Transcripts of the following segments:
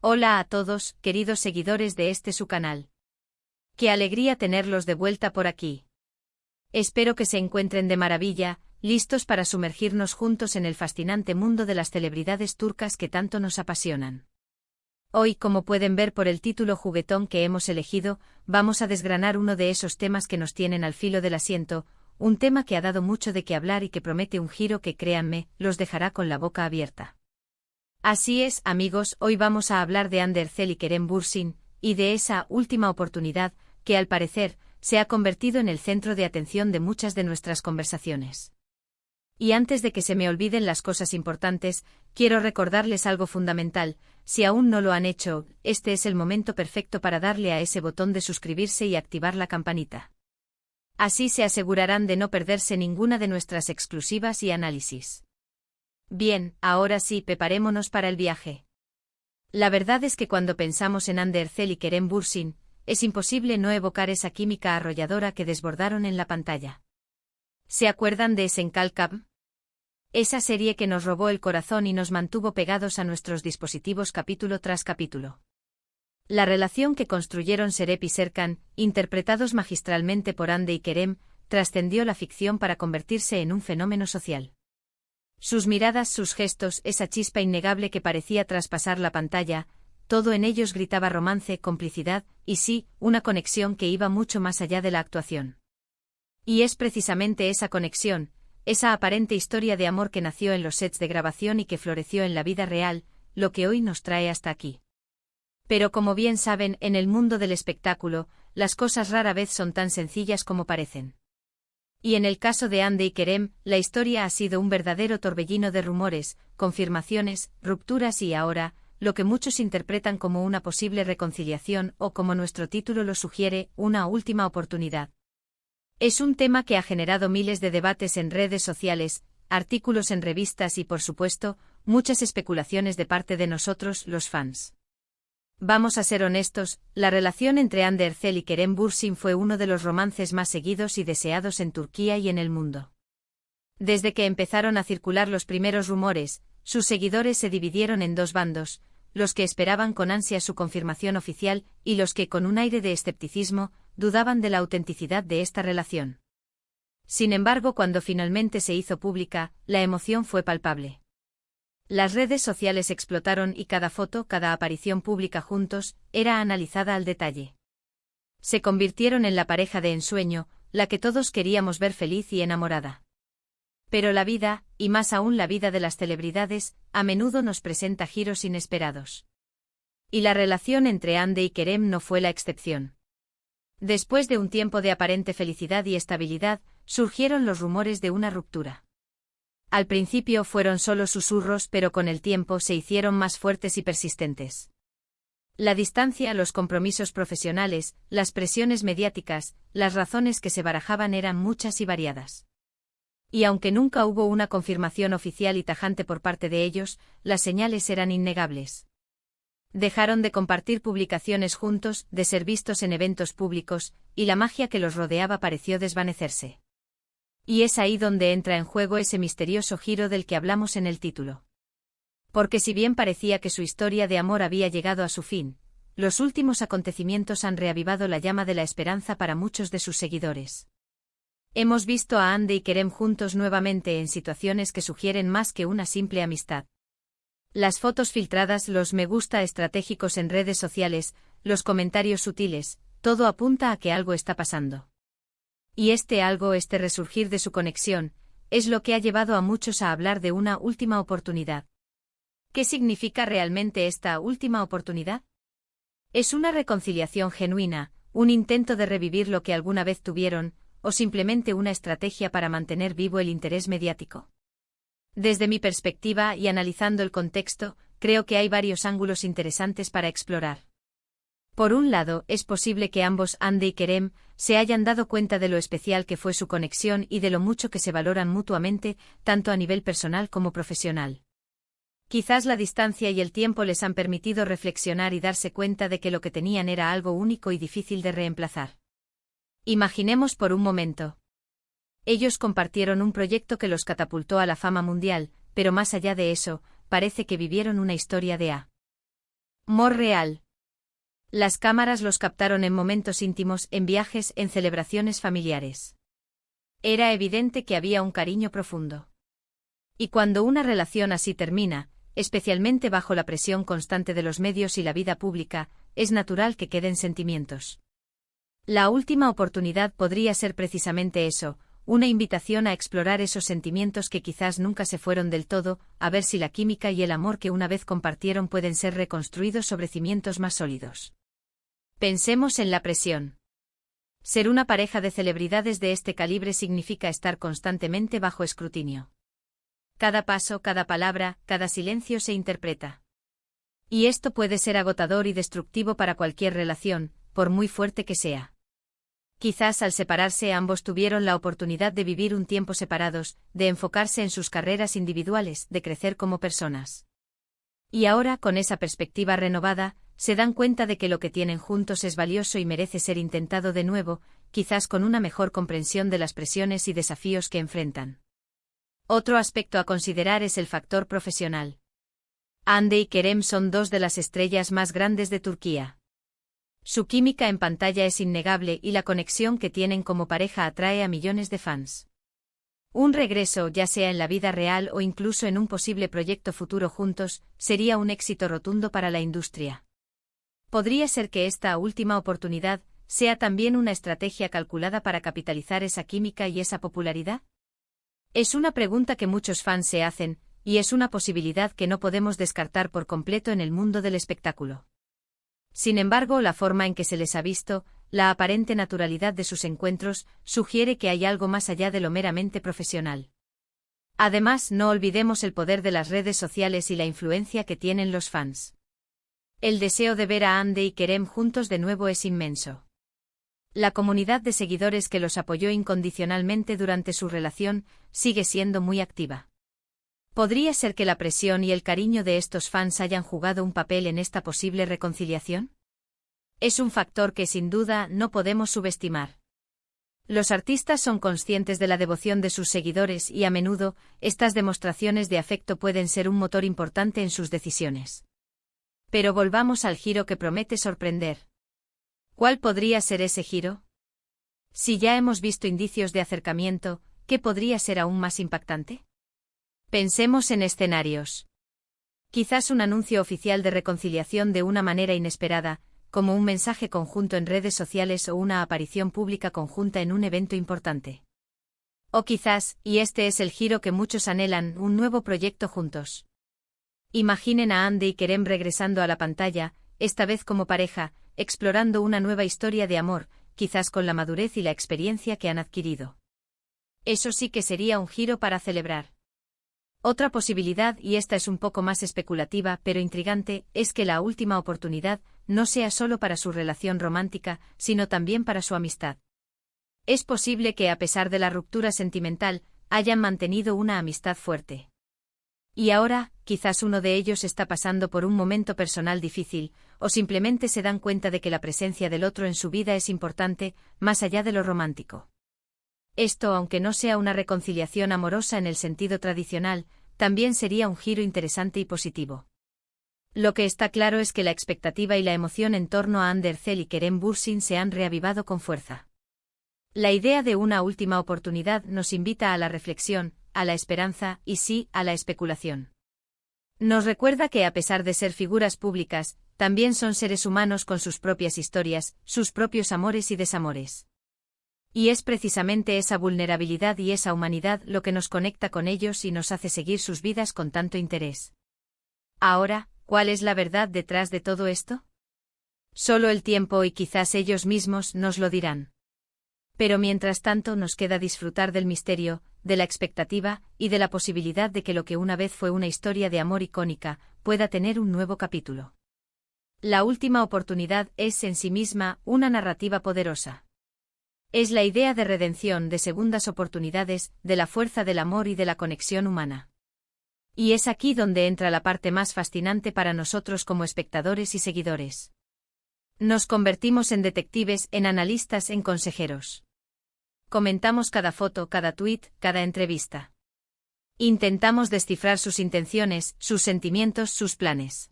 Hola a todos, queridos seguidores de su canal. Qué alegría tenerlos de vuelta por aquí. Espero que se encuentren de maravilla, listos para sumergirnos juntos en el fascinante mundo de las celebridades turcas que tanto nos apasionan. Hoy, como pueden ver por el título juguetón que hemos elegido, vamos a desgranar uno de esos temas que nos tienen al filo del asiento, un tema que ha dado mucho de qué hablar y que promete un giro que, créanme, los dejará con la boca abierta. Así es, amigos, hoy vamos a hablar de Hande Erçel y Kerem Bürsin, y de esa última oportunidad, que al parecer, se ha convertido en el centro de atención de muchas de nuestras conversaciones. Y antes de que se me olviden las cosas importantes, quiero recordarles algo fundamental: si aún no lo han hecho, este es el momento perfecto para darle a ese botón de suscribirse y activar la campanita. Así se asegurarán de no perderse ninguna de nuestras exclusivas y análisis. Bien, ahora sí, preparémonos para el viaje. La verdad es que cuando pensamos en Hande Erçel y Kerem Bürsin, es imposible no evocar esa química arrolladora que desbordaron en la pantalla. ¿Se acuerdan de Esenkal? Esa serie que nos robó el corazón y nos mantuvo pegados a nuestros dispositivos capítulo tras capítulo. La relación que construyeron Serap y Serkan, interpretados magistralmente por Hande y Kerem, trascendió la ficción para convertirse en un fenómeno social. Sus miradas, sus gestos, esa chispa innegable que parecía traspasar la pantalla, todo en ellos gritaba romance, complicidad, y sí, una conexión que iba mucho más allá de la actuación. Y es precisamente esa conexión, esa aparente historia de amor que nació en los sets de grabación y que floreció en la vida real, lo que hoy nos trae hasta aquí. Pero como bien saben, en el mundo del espectáculo, las cosas rara vez son tan sencillas como parecen. Y en el caso de Hande y Kerem, la historia ha sido un verdadero torbellino de rumores, confirmaciones, rupturas y ahora, lo que muchos interpretan como una posible reconciliación o, como nuestro título lo sugiere, una última oportunidad. Es un tema que ha generado miles de debates en redes sociales, artículos en revistas y, por supuesto, muchas especulaciones de parte de nosotros, los fans. Vamos a ser honestos, la relación entre Hande Erçel y Kerem Bürsin fue uno de los romances más seguidos y deseados en Turquía y en el mundo. Desde que empezaron a circular los primeros rumores, sus seguidores se dividieron en dos bandos: los que esperaban con ansia su confirmación oficial y los que, con un aire de escepticismo, dudaban de la autenticidad de esta relación. Sin embargo, cuando finalmente se hizo pública, la emoción fue palpable. Las redes sociales explotaron y cada foto, cada aparición pública juntos, era analizada al detalle. Se convirtieron en la pareja de ensueño, la que todos queríamos ver feliz y enamorada. Pero la vida, y más aún la vida de las celebridades, a menudo nos presenta giros inesperados. Y la relación entre Hande y Kerem no fue la excepción. Después de un tiempo de aparente felicidad y estabilidad, surgieron los rumores de una ruptura. Al principio fueron solo susurros, pero con el tiempo se hicieron más fuertes y persistentes. La distancia, los compromisos profesionales, las presiones mediáticas, las razones que se barajaban eran muchas y variadas. Y aunque nunca hubo una confirmación oficial y tajante por parte de ellos, las señales eran innegables. Dejaron de compartir publicaciones juntos, de ser vistos en eventos públicos, y la magia que los rodeaba pareció desvanecerse. Y es ahí donde entra en juego ese misterioso giro del que hablamos en el título. Porque si bien parecía que su historia de amor había llegado a su fin, los últimos acontecimientos han reavivado la llama de la esperanza para muchos de sus seguidores. Hemos visto a Hande y Kerem juntos nuevamente en situaciones que sugieren más que una simple amistad. Las fotos filtradas, los me gusta estratégicos en redes sociales, los comentarios sutiles, todo apunta a que algo está pasando. Y este algo, este resurgir de su conexión, es lo que ha llevado a muchos a hablar de una última oportunidad. ¿Qué significa realmente esta última oportunidad? ¿Es una reconciliación genuina, un intento de revivir lo que alguna vez tuvieron, o simplemente una estrategia para mantener vivo el interés mediático? Desde mi perspectiva y analizando el contexto, creo que hay varios ángulos interesantes para explorar. Por un lado, es posible que ambos, Hande y Kerem, se hayan dado cuenta de lo especial que fue su conexión y de lo mucho que se valoran mutuamente, tanto a nivel personal como profesional. Quizás la distancia y el tiempo les han permitido reflexionar y darse cuenta de que lo que tenían era algo único y difícil de reemplazar. Imaginemos por un momento. Ellos compartieron un proyecto que los catapultó a la fama mundial, pero más allá de eso, parece que vivieron una historia de Mor real. Las cámaras los captaron en momentos íntimos, en viajes, en celebraciones familiares. Era evidente que había un cariño profundo. Y cuando una relación así termina, especialmente bajo la presión constante de los medios y la vida pública, es natural que queden sentimientos. La última oportunidad podría ser precisamente eso, una invitación a explorar esos sentimientos que quizás nunca se fueron del todo, a ver si la química y el amor que una vez compartieron pueden ser reconstruidos sobre cimientos más sólidos. Pensemos en la presión. Ser una pareja de celebridades de este calibre significa estar constantemente bajo escrutinio. Cada paso, cada palabra, cada silencio se interpreta. Y esto puede ser agotador y destructivo para cualquier relación, por muy fuerte que sea. Quizás al separarse ambos tuvieron la oportunidad de vivir un tiempo separados, de enfocarse en sus carreras individuales, de crecer como personas. Y ahora, con esa perspectiva renovada, se dan cuenta de que lo que tienen juntos es valioso y merece ser intentado de nuevo, quizás con una mejor comprensión de las presiones y desafíos que enfrentan. Otro aspecto a considerar es el factor profesional. Hande y Kerem son dos de las estrellas más grandes de Turquía. Su química en pantalla es innegable y la conexión que tienen como pareja atrae a millones de fans. Un regreso, ya sea en la vida real o incluso en un posible proyecto futuro juntos, sería un éxito rotundo para la industria. ¿Podría ser que esta última oportunidad sea también una estrategia calculada para capitalizar esa química y esa popularidad? Es una pregunta que muchos fans se hacen, y es una posibilidad que no podemos descartar por completo en el mundo del espectáculo. Sin embargo, la forma en que se les ha visto, la aparente naturalidad de sus encuentros, sugiere que hay algo más allá de lo meramente profesional. Además, no olvidemos el poder de las redes sociales y la influencia que tienen los fans. El deseo de ver a Hande y Kerem juntos de nuevo es inmenso. La comunidad de seguidores que los apoyó incondicionalmente durante su relación sigue siendo muy activa. ¿Podría ser que la presión y el cariño de estos fans hayan jugado un papel en esta posible reconciliación? Es un factor que sin duda no podemos subestimar. Los artistas son conscientes de la devoción de sus seguidores y a menudo, estas demostraciones de afecto pueden ser un motor importante en sus decisiones. Pero volvamos al giro que promete sorprender. ¿Cuál podría ser ese giro? Si ya hemos visto indicios de acercamiento, ¿qué podría ser aún más impactante? Pensemos en escenarios. Quizás un anuncio oficial de reconciliación de una manera inesperada, como un mensaje conjunto en redes sociales o una aparición pública conjunta en un evento importante. O quizás, y este es el giro que muchos anhelan, un nuevo proyecto juntos. Imaginen a Hande y Kerem regresando a la pantalla, esta vez como pareja, explorando una nueva historia de amor, quizás con la madurez y la experiencia que han adquirido. Eso sí que sería un giro para celebrar. Otra posibilidad, y esta es un poco más especulativa pero intrigante, es que la última oportunidad no sea solo para su relación romántica, sino también para su amistad. Es posible que a pesar de la ruptura sentimental, hayan mantenido una amistad fuerte. Y ahora, quizás uno de ellos está pasando por un momento personal difícil, o simplemente se dan cuenta de que la presencia del otro en su vida es importante, más allá de lo romántico. Esto, aunque no sea una reconciliación amorosa en el sentido tradicional, también sería un giro interesante y positivo. Lo que está claro es que la expectativa y la emoción en torno a Hande Erçel y Kerem Bürsin se han reavivado con fuerza. La idea de una última oportunidad nos invita a la reflexión, a la esperanza y sí, a la especulación. Nos recuerda que a pesar de ser figuras públicas, también son seres humanos con sus propias historias, sus propios amores y desamores. Y es precisamente esa vulnerabilidad y esa humanidad lo que nos conecta con ellos y nos hace seguir sus vidas con tanto interés. Ahora, ¿cuál es la verdad detrás de todo esto? Solo el tiempo y quizás ellos mismos nos lo dirán. Pero mientras tanto nos queda disfrutar del misterio, de la expectativa y de la posibilidad de que lo que una vez fue una historia de amor icónica pueda tener un nuevo capítulo. La última oportunidad es en sí misma una narrativa poderosa. Es la idea de redención, de segundas oportunidades, de la fuerza del amor y de la conexión humana. Y es aquí donde entra la parte más fascinante para nosotros como espectadores y seguidores. Nos convertimos en detectives, en analistas, en consejeros. Comentamos cada foto, cada tuit, cada entrevista. Intentamos descifrar sus intenciones, sus sentimientos, sus planes.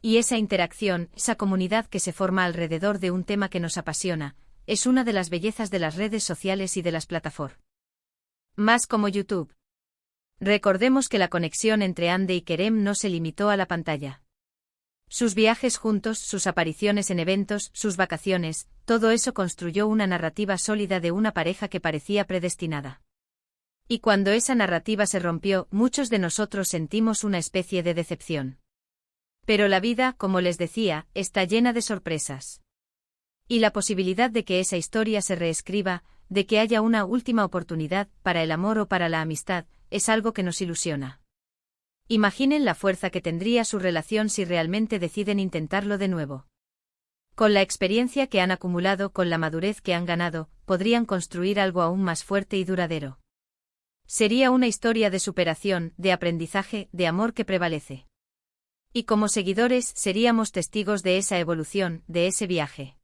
Y esa interacción, esa comunidad que se forma alrededor de un tema que nos apasiona, es una de las bellezas de las redes sociales y de las plataformas. Más como YouTube. Recordemos que la conexión entre Hande y Kerem no se limitó a la pantalla. Sus viajes juntos, sus apariciones en eventos, sus vacaciones, todo eso construyó una narrativa sólida de una pareja que parecía predestinada. Y cuando esa narrativa se rompió, muchos de nosotros sentimos una especie de decepción. Pero la vida, como les decía, está llena de sorpresas. Y la posibilidad de que esa historia se reescriba, de que haya una última oportunidad, para el amor o para la amistad, es algo que nos ilusiona. Imaginen la fuerza que tendría su relación si realmente deciden intentarlo de nuevo. Con la experiencia que han acumulado, con la madurez que han ganado, podrían construir algo aún más fuerte y duradero. Sería una historia de superación, de aprendizaje, de amor que prevalece. Y como seguidores seríamos testigos de esa evolución, de ese viaje.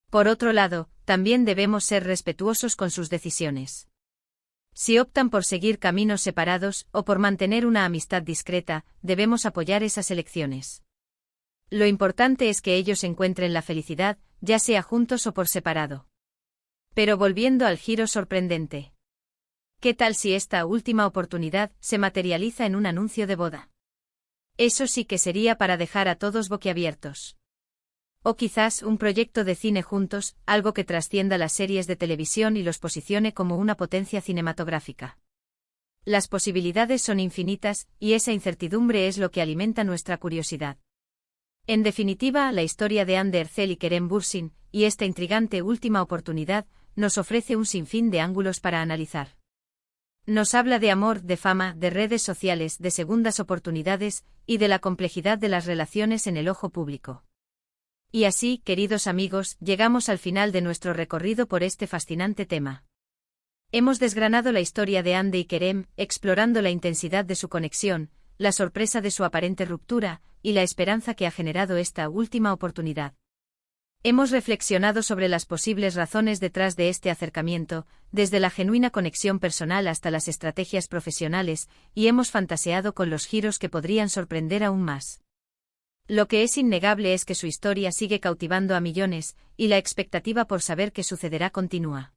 Por otro lado, también debemos ser respetuosos con sus decisiones. Si optan por seguir caminos separados o por mantener una amistad discreta, debemos apoyar esas elecciones. Lo importante es que ellos encuentren la felicidad, ya sea juntos o por separado. Pero volviendo al giro sorprendente. ¿Qué tal si esta última oportunidad se materializa en un anuncio de boda? Eso sí que sería para dejar a todos boquiabiertos. O quizás un proyecto de cine juntos, algo que trascienda las series de televisión y los posicione como una potencia cinematográfica. Las posibilidades son infinitas, y esa incertidumbre es lo que alimenta nuestra curiosidad. En definitiva, la historia de Hande Erçel y Kerem Bürsin, y esta intrigante última oportunidad, nos ofrece un sinfín de ángulos para analizar. Nos habla de amor, de fama, de redes sociales, de segundas oportunidades, y de la complejidad de las relaciones en el ojo público. Y así, queridos amigos, llegamos al final de nuestro recorrido por este fascinante tema. Hemos desgranado la historia de Hande y Kerem, explorando la intensidad de su conexión, la sorpresa de su aparente ruptura, y la esperanza que ha generado esta última oportunidad. Hemos reflexionado sobre las posibles razones detrás de este acercamiento, desde la genuina conexión personal hasta las estrategias profesionales, y hemos fantaseado con los giros que podrían sorprender aún más. Lo que es innegable es que su historia sigue cautivando a millones, y la expectativa por saber qué sucederá continúa.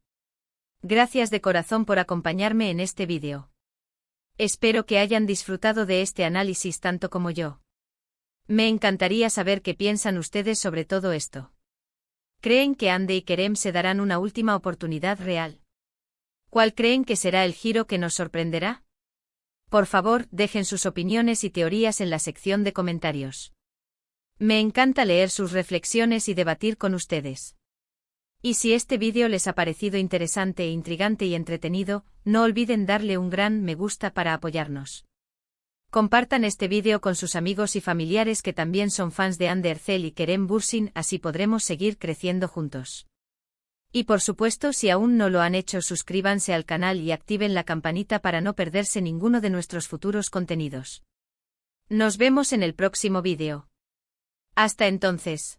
Gracias de corazón por acompañarme en este vídeo. Espero que hayan disfrutado de este análisis tanto como yo. Me encantaría saber qué piensan ustedes sobre todo esto. ¿Creen que Hande y Kerem se darán una última oportunidad real? ¿Cuál creen que será el giro que nos sorprenderá? Por favor, dejen sus opiniones y teorías en la sección de comentarios. Me encanta leer sus reflexiones y debatir con ustedes. Y si este vídeo les ha parecido interesante, intrigante y entretenido, no olviden darle un gran me gusta para apoyarnos. Compartan este vídeo con sus amigos y familiares que también son fans de Hande Erçel y Kerem Bürsin, así podremos seguir creciendo juntos. Y por supuesto, si aún no lo han hecho, suscríbanse al canal y activen la campanita para no perderse ninguno de nuestros futuros contenidos. Nos vemos en el próximo vídeo. Hasta entonces.